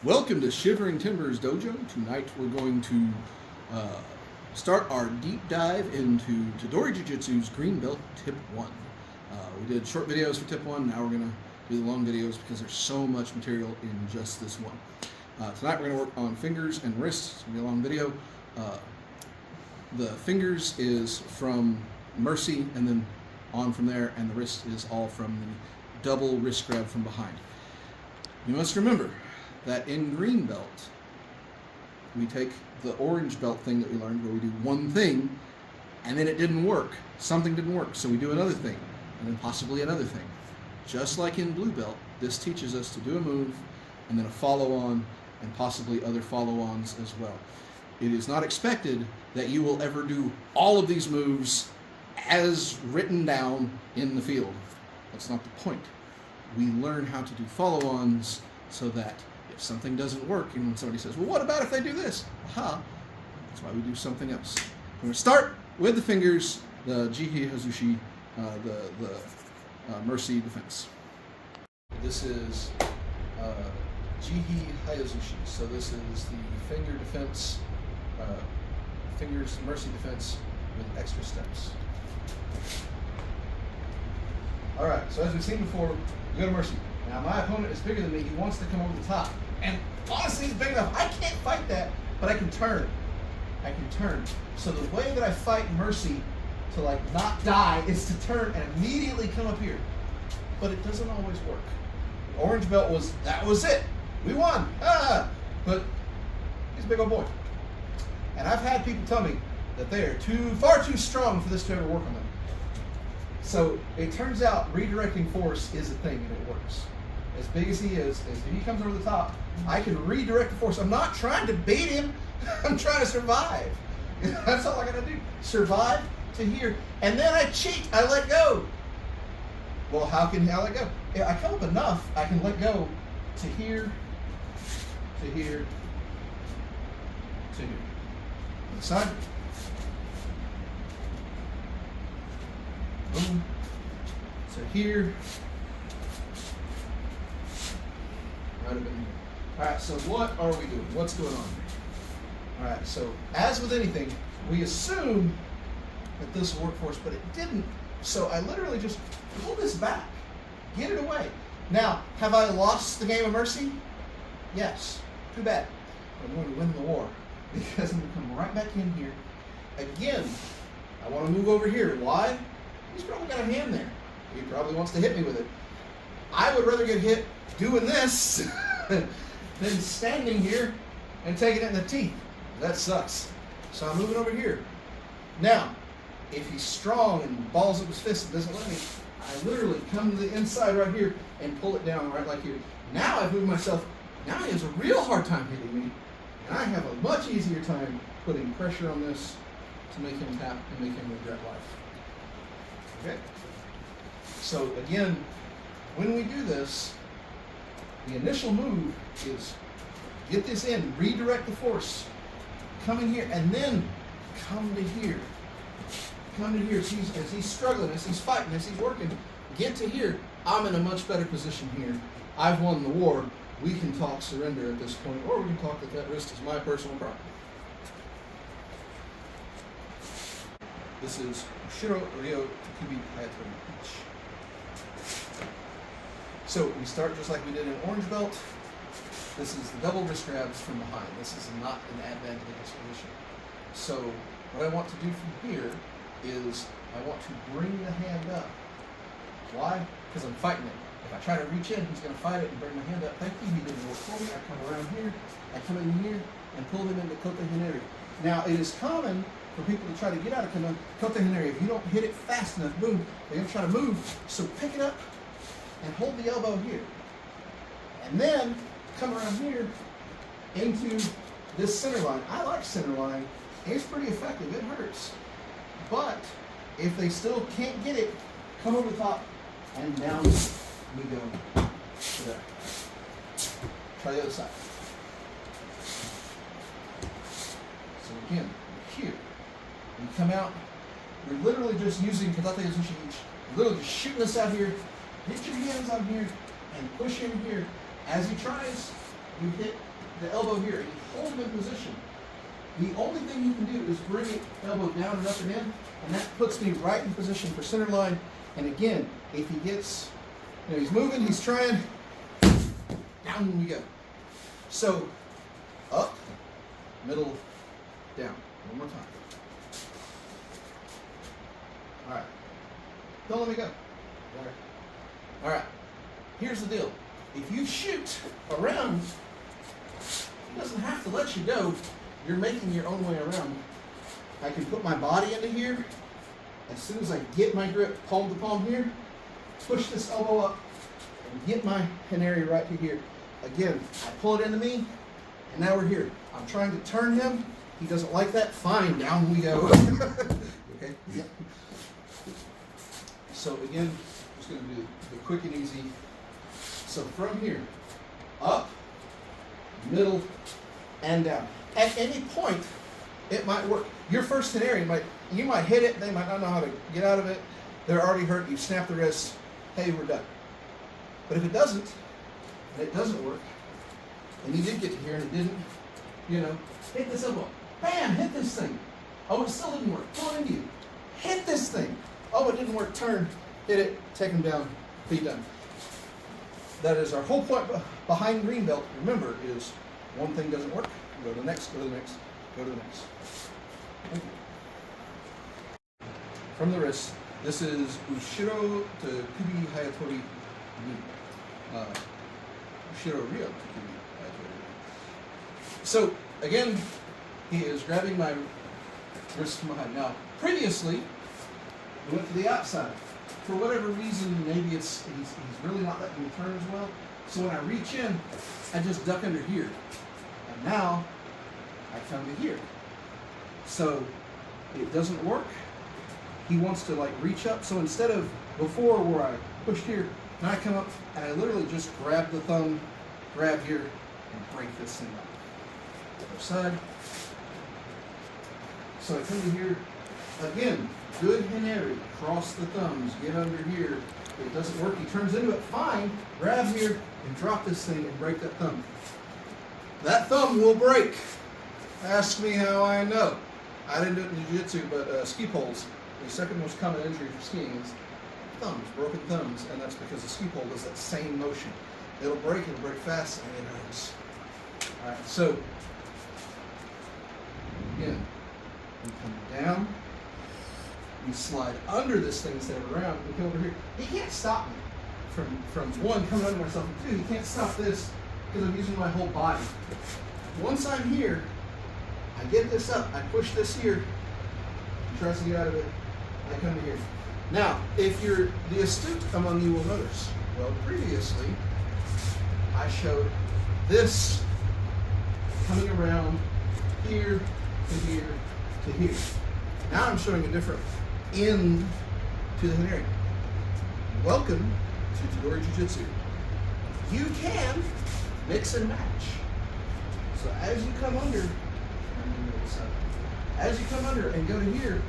Welcome to Shivering Timbers Dojo. Tonight we're going to start our deep dive into Tedori Jujitsu's Green Belt Tip 1. We did short videos for Tip 1, now we're going to do the long videos because there's so much material in just this one. Tonight we're going to work on fingers and wrists. It's going to be a long video. The fingers is from Mercy and then on from there, and the wrist is all from the double wrist grab from behind. You must remember that in Green Belt, we take the orange belt thing that we learned where we do one thing and then it didn't work. Something didn't work, so we do another thing and then possibly another thing. Just like in Blue Belt, this teaches us to do a move and then a follow-on and possibly other follow-ons as well. It is not expected that you will ever do all of these moves as written down in the field. That's not the point. We learn how to do follow-ons so that if something doesn't work, and when somebody says, well, what about if they do this? Aha, that's why we do something else. We're going to start with the fingers, the jihi, hayazushi, the Mercy defense. This is jihi, hayazushi. So this is the finger defense, fingers, Mercy defense with extra steps. All right, so as we've seen before, we go to Mercy. Now my opponent is bigger than me. He wants to come over the top. And honestly, he's big enough. I can't fight that, but I can turn. I can turn. So the way that I fight Mercy to not die is to turn and immediately come up here. But it doesn't always work. The orange belt that was it. We won. But he's a big old boy. And I've had people tell me that they are far too strong for this to ever work on them. So it turns out redirecting force is a thing and it works. As big as he is, if he comes over the top, I can redirect the force. I'm not trying to beat him. I'm trying to survive. That's all I gotta do. Survive to here. And then I cheat. I let go. Well, how can I let go? If I come up enough, I can let go to here, to here, to here. On the side. Boom. So here. Right up in here. All right, so what are we doing? What's going on here? All right, so as with anything, we assume that this will work for us, but it didn't. So I literally just pull this back, get it away. Now, have I lost the game of Mercy? Yes. Too bad. I'm going to win the war because I'm going to come right back in here. Again, I want to move over here. Why? He's probably got a hand there. He probably wants to hit me with it. I would rather get hit doing this than standing here and taking it in the teeth. That sucks. So I'm moving over here. Now, if he's strong and balls up his fist and doesn't let me, I literally come to the inside right here and pull it down right like here. Now I've moved myself. Now he has a real hard time hitting me. And I have a much easier time putting pressure on this to make him tap and make him regret life. Okay? So again, when we do this, the initial move is get this in, redirect the force, come in here, and then come to here. Come to here as he's struggling, as he's fighting, as he's working. Get to here. I'm in a much better position here. I've won the war. We can talk surrender at this point, or we can talk that wrist is my personal property. This is ushiro, tekubi, hayatori, ichi. So we start just like we did in orange belt. This is the double wrist grabs from behind. This is not an advantageous position. So what I want to do from here is I want to bring the hand up. Why? Because I'm fighting it. If I try to reach in, he's going to fight it and bring my hand up. Thank you, he didn't work for me. I come around here, I come in here, and pull him into kote hineri. Now, it is common for people to try to get out of kote hineri. If you don't hit it fast enough, boom, they're going to try to move. So pick it up and hold the elbow here. And then come around here into this center line. I like center line. It's pretty effective. It hurts. But if they still can't get it, come over the top and down we go to there. Try the other side. So again, here. We come out. We're literally just using kadate hayazushi ichi. Literally just shooting this out here. Get your hands on here and push in here. As he tries, you hit the elbow here and you hold him in position. The only thing you can do is bring it elbow down and up and in, and that puts me right in position for center line. And again, if he gets, he's moving, he's trying, down we go. So, up, middle, down. One more time. All right. Don't let me go. All right. Here's the deal. If you shoot around, he doesn't have to let you go. You're making your own way around. I can put my body into here. As soon as I get my grip palm to palm here, push this elbow up and get my hanari right to here. Again, I pull it into me, and now we're here. I'm trying to turn him. He doesn't like that. Fine, down we go. Okay? Yep. So again, just going to do the quick and easy. So from here, up, middle, and down. At any point, it might work. Your first scenario, you might hit it, they might not know how to get out of it, they're already hurt, you snap the wrist, hey, we're done. But if it doesn't, and it doesn't work, and you did get to here and it didn't, hit this elbow, bam, hit this thing. Oh, it still didn't work, pull it into you. Hit this thing. Oh, it didn't work, turn, hit it, take them down, be done. That is our whole point behind Green Belt, remember, is one thing doesn't work, go to the next, go to the next, go to the next. Thank you. From the wrist, this is ushiro tekubi hayatori ni. Ushiro ryo tekubi hayatori. So, again, he is grabbing my wrist from behind. Now, previously, we went to the outside. For whatever reason, maybe he's really not letting me turn as well. So when I reach in, I just duck under here. And now, I come to here. So, it doesn't work. He wants to reach up. So instead of before where I pushed here, now I come up and I literally just grab the thumb, grab here, and break this thing up. Other side. So I come to here, again, good hanari, cross the thumbs, get under here. If it doesn't work, he turns into it, fine, grab here and drop this thing and break that thumb. That thumb will break. Ask me how I know. I didn't do it in jiu-jitsu, but ski poles, the second most common injury for skiing is thumbs, broken thumbs, and that's because the ski pole does that same motion. It'll break fast, and it hurts. All right, so, again, you come down, you slide under this thing instead of around, you come over here. He can't stop me from one, coming under myself, and two, he can't stop this because I'm using my whole body. Once I'm here, I get this up, I push this here, he tries to get out of it, I come to here. Now, if you're the astute among you will notice, well, previously, I showed this coming around here to here to here. Now I'm showing a different end to the hanari. Welcome to Tedori Jujitsu. You can mix and match. So as you come under, and go to here,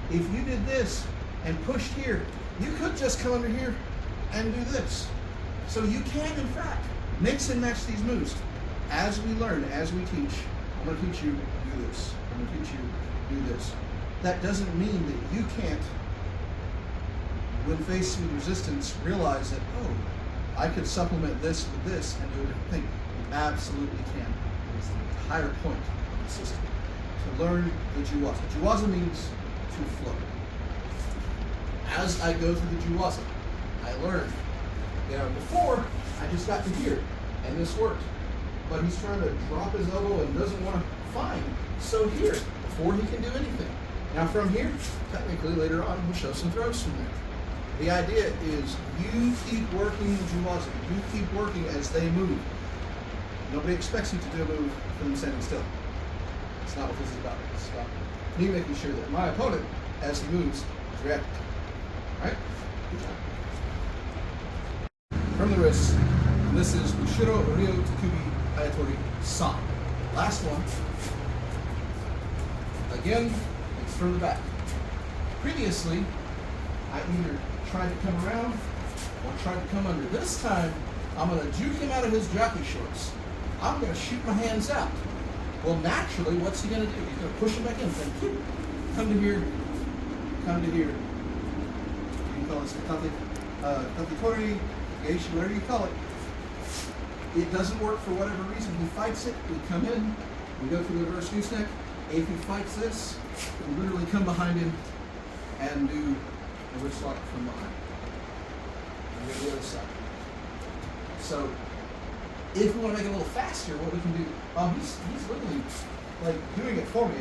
if you did this and pushed here, you could just come under here and do this. So you can, in fact, mix and match these moves. As we learn, as we teach, I'm going to teach you do this. I'm going to teach you do this. That doesn't mean that you can't, when faced with resistance, realize that, oh, I could supplement this with this and do a different thing. You absolutely can. It's the entire point of the system. To learn the jiwaza. Jiwaza means to flow. As I go through the jiwaza, I learn. Before, I just got to here, and this worked. But he's trying to drop his elbow and doesn't want to find. So here, before he can do anything. Now from here, technically later on, we'll show some throws from there. The idea is you keep working the jiwaza. You keep working as they move. Nobody expects you to do a move from them standing still. It's not what this is about. It's about me making sure that my opponent, as he moves, is reacting. Alright? Good job. From the wrist, and this is ushiro ryo tekubi hayatori san. Last one. Again, it's from the back. Previously, I either tried to come around or tried to come under. This time, I'm going to juke him out of his jockey shorts. I'm going to shoot my hands out. Well, naturally, what's he going to do? He's going to push them back in. Say, come to here, come to here. You can call this hayatori, ichi, whatever you call it. It doesn't work for whatever reason. He fights it. We come in. We go through the reverse gooseneck. If he fights this, we literally come behind him and do a wrist lock from behind. And go to the other side. So, if we want to make it a little faster, what we can do? He's literally like doing it for me.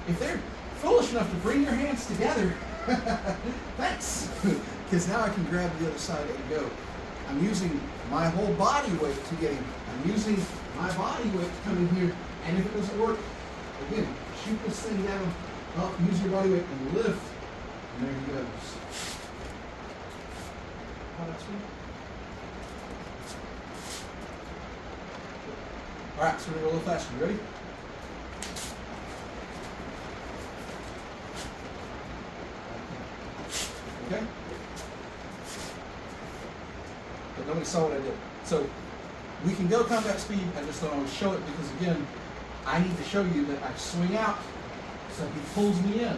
If they're foolish enough to bring their hands together, thanks, because now I can grab the other side and go. I'm using my whole body weight to get him. I'm using my body weight to come in here, and if it doesn't work, again, shoot this thing down, up, use your body weight and lift, and there he goes. Oh, that's sweet. All right, so we're going to go a little faster. You ready? Okay? But nobody saw what I did. So we can go combat speed. I just don't always show it because, again, I need to show you that I swing out so he pulls me in.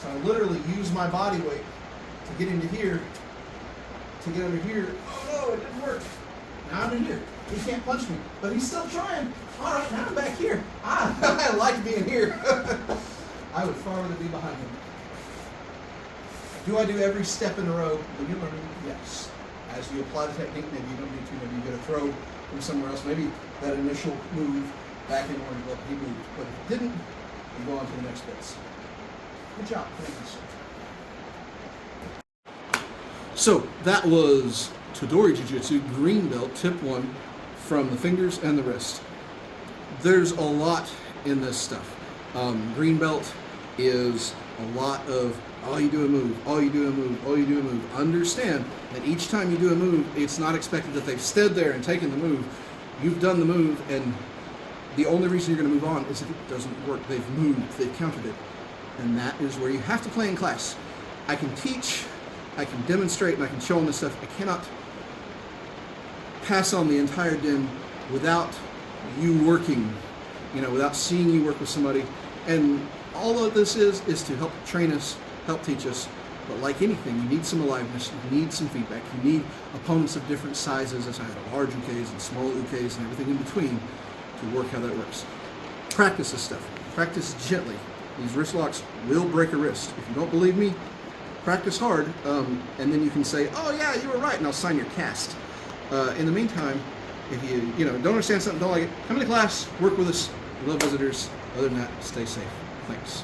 So I literally use my body weight to get into here, to get under here. Oh, no, it didn't work. Now I'm in here. He can't punch me, but he's still trying. All right, now I'm back here. I like being here. I would far rather be behind him. Do I do every step in a row when you're learning? Yes. As you apply the technique, maybe you don't need to. Maybe you get a throw from somewhere else. Maybe that initial move back in where he moved. But if it didn't, you go on to the next bits. Good job. Thank you, sir. So that was Tedori Jujitsu Green Belt Tip 1 from the fingers and the wrist. There's a lot in this stuff. Green Belt is a lot of all you do a move, all you do a move, all you do a move. Understand that each time you do a move, it's not expected that they've stood there and taken the move. You've done the move, and the only reason you're going to move on is if it doesn't work. They've moved, they've countered it. And that is where you have to play in class. I can teach, I can demonstrate, and I can show them this stuff. I cannot pass on the entire din without you working, without seeing you work with somebody. And all of this is to help train us, help teach us. But like anything, you need some aliveness, you need some feedback, you need opponents of different sizes, as I have large ukes and small ukes and everything in between to work how that works. Practice this stuff. Practice gently. These wrist locks will break a wrist. If you don't believe me, practice hard, and then you can say, oh yeah, you were right, and I'll sign your cast. In the meantime, if you don't understand something, don't like it, come to class, work with us. We love visitors. Other than that, stay safe. Thanks.